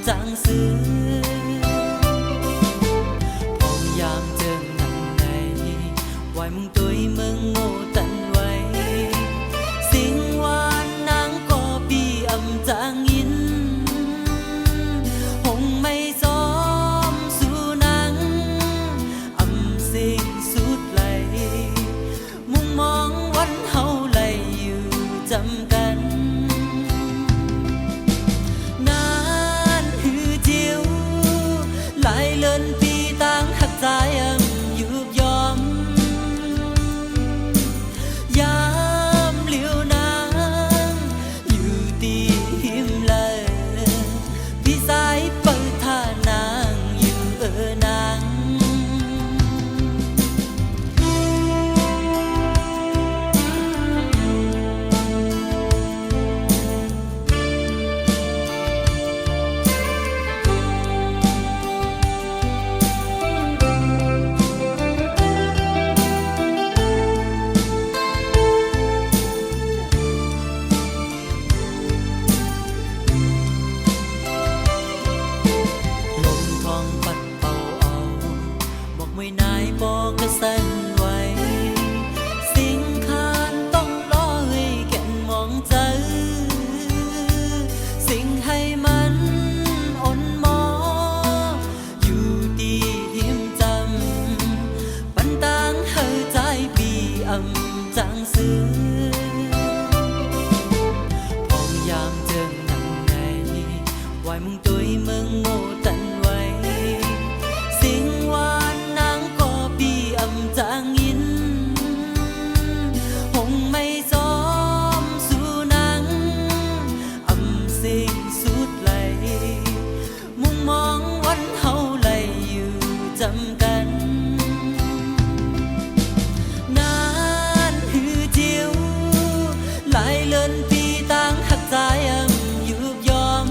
chẳng xưa phong yam trường nặng này hoài mong tôi mừng ngô tận quay sinh hoa nắng có bi chẳng in hồng mây gió du nắng sinh suốt lầy mong mongวันเฮาไหลอยู่จำกันlại lên pi tang hạt dài âm dụp gióm yam liêu nắngอยู่ตีหิมเลยพี่สายเปิดท่านางอยู่นางไม่นายบอกกระสันไว้สิ่งคานต้องรอให้แก่นมองเจอสิ่งให้มันอ่อนมออยู่ดีหิมจำปันตังเฮอใจปีจังซื้อพองยามเจิงหนังในวายมึงตุยมึงโง่ตันไว้สิ่งว่าchẳng in hồng mây gió du nắng sinh suốt lầy mong mongวันเฮาไหลอยู่จำกันนานหือเจียวไหลเลินปีต่างหักใจอยู่ยอม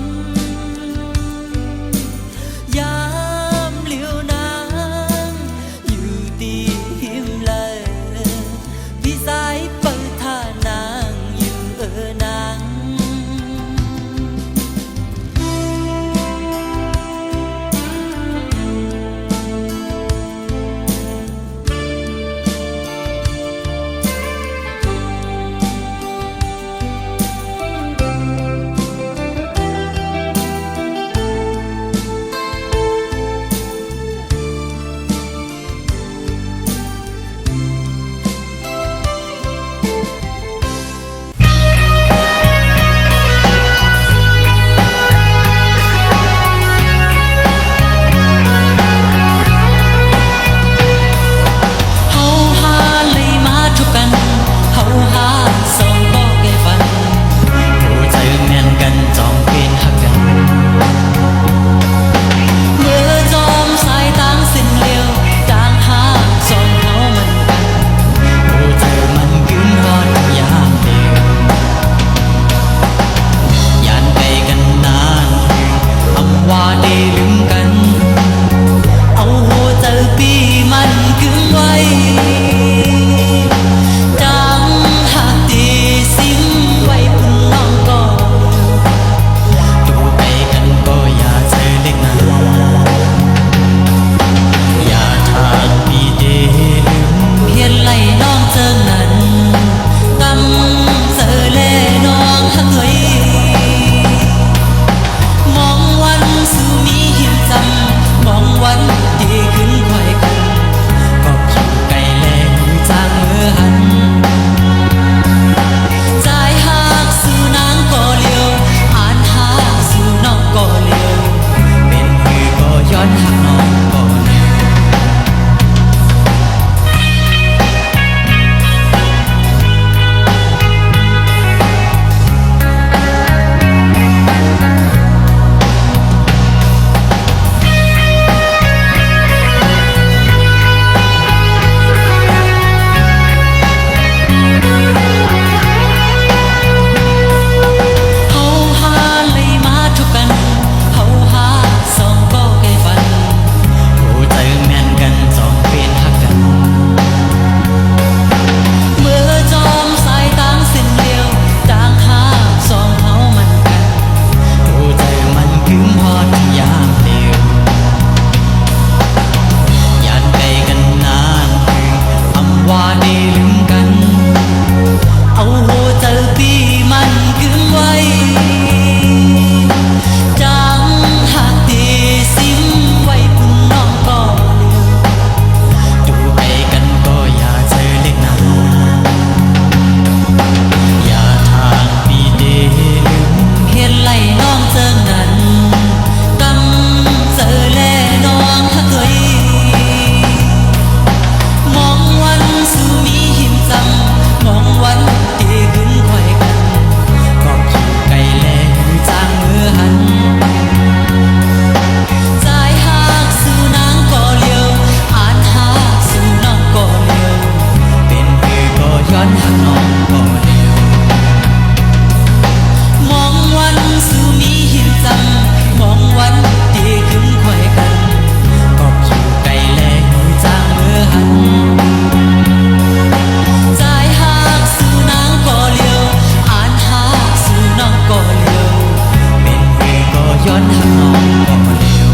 หักน้องบ่เดียว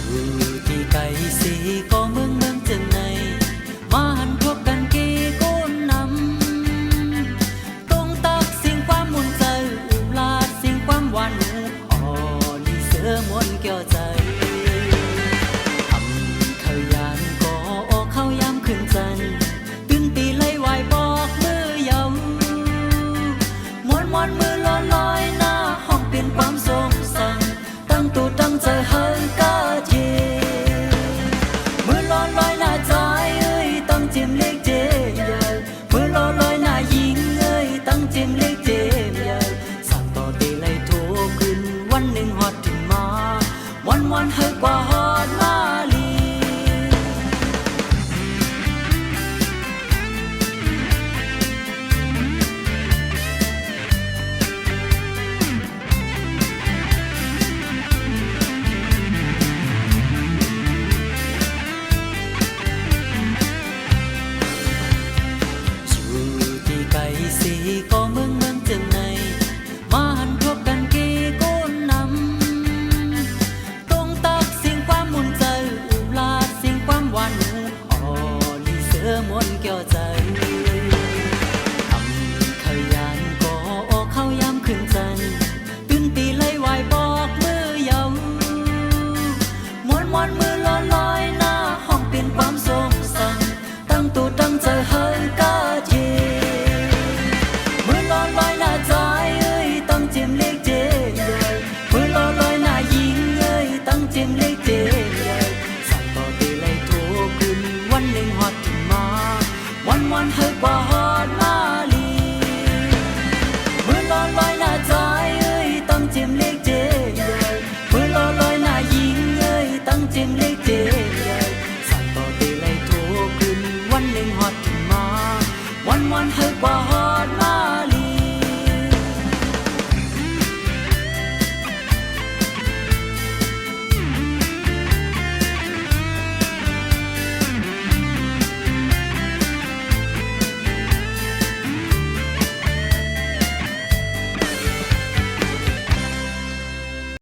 อยู่ที่ไกลสีก็เมืองจังไหนมาหันพบกันกี่ก้นนำตรงตักสิ่งความมุนใจอุบลาดสิ่งความหวานหูอ่อนที่เสือมวนเกี่ยวใจทำขยันก็ออกเข้ายามขึ้นจันทร์ตื่นตีเลยไหวบอกมือยำมวนมือลอยหน้าห้องเปลี่ยนความทรงสั่งตั้งตัวตั้งใจให้กาเจมือลอยหน้าใจเอ้ยตั้งจิ้มเล็กเจมใหญ่มือลอยหน้ายิงเอ้ยตั้งจิ้มเล็กเจมใหญ่สั่งต่อตีเลยโทรขึ้นวันหนึ่งฮอดถึงมาวันให้กว่า